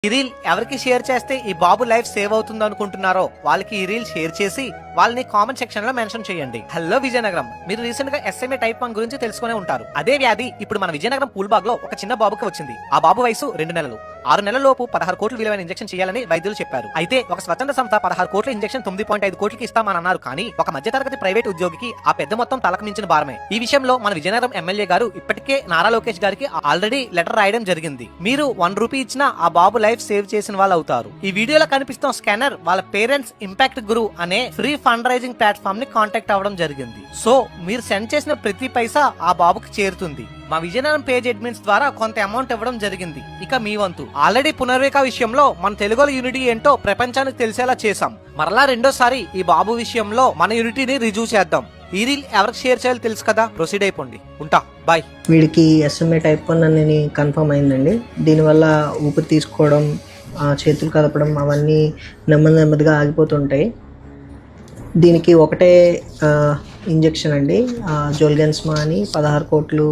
ఈ రీల్ ఎవరికి షేర్ చేస్తే ఈ బాబు లైఫ్ సేవ్ అవుతుంది అనుకుంటున్నారో వాళ్ళకి ఈ రీల్ షేర్ చేసి వాళ్ళని కామెంట్ సెక్షన్ లో మెన్షన్ చేయండి. హలో విజయనగరం, మీరు రీసెంట్ గా SMA టైప్ 1 గురించి తెలుసుకునే ఉంటారు. అదే వ్యాధి ఇప్పుడు మన విజయనగరం పూల్బాగ్ లో ఒక చిన్న బాబుకి వచ్చింది. ఆ బాబు వయసు 2 నెలలు. 6 నెలల లోపు 16 కోట్లు విలువైన ఇంజెక్షన్ చేయాలని వైద్యులు చెప్పారు. అయితే ఒక స్వతంత్ర సంస్థ 16 కోట్ల ఇంజెక్షన్ 9.5 కోట్లకి ఇస్తామని అన్నారు. కానీ ఒక మధ్యతరగతి ప్రైవేట్ ఉద్యోగికి ఆ పెద్ద మొత్తం తలకు మించిన భారమే. ఈ విషయంలో మన విజయనగరం ఎమ్మెల్యే గారు ఇప్పటికే నారా లోకేష్ గారికి ఆల్రెడీ లెటర్ రాయడం జరిగింది. మీరు 1 రూపీ ఇచ్చినా ఆ బాబు లైఫ్ సేవ్ చేసిన వాళ్ళు అవుతారు. ఈ వీడియోలో కనిపిస్తున్న స్కానర్ వాళ్ళ పేరెంట్స్ ఇంపాక్ట్ గురు అనే ఫ్రీ ఫండ్ రైజింగ్ ప్లాట్ఫామ్ ని కాంటాక్ట్ అవ్వడం జరిగింది. సో మీరు సెండ్ చేసిన ప్రతి పైసా ఆ బాబుకి చేరుతుంది. మా విజయనగరం పేజ్ అడ్మిన్స్ ద్వారా కొంత అమౌంట్ ఇవ్వడం జరిగింది. ఇక మీ వంతు. ఆల్రెడీ పునర్వేక విషయంలో మన తెలుగులో యూనిటీ ఏంటో ప్రపంచానికి తెలిసేలా చేశాం. మరలా రెండోసారి ఈ బాబు విషయంలో మన యూనిటీని రిజ్యూ చేద్దాం. ఈ రీల్ ఎవరికి షేర్ చేయాలో తెలుసు కదా, ప్రొసీడ్ అయిపోండి. ఉంటా, బాయ్. వీడికి SMA టైప్ 1 అని కన్ఫర్మ్ అయిందండి. దీనివల్ల ఊపిరి తీసుకోవడం, చేతులు కదపడం అవన్నీ నెమ్మదిగా ఆగిపోతుంటాయి. దీనికి ఒకటే ఇంజెక్షన్ అండి, జోల్గెన్స్మా అని 16 కోట్లు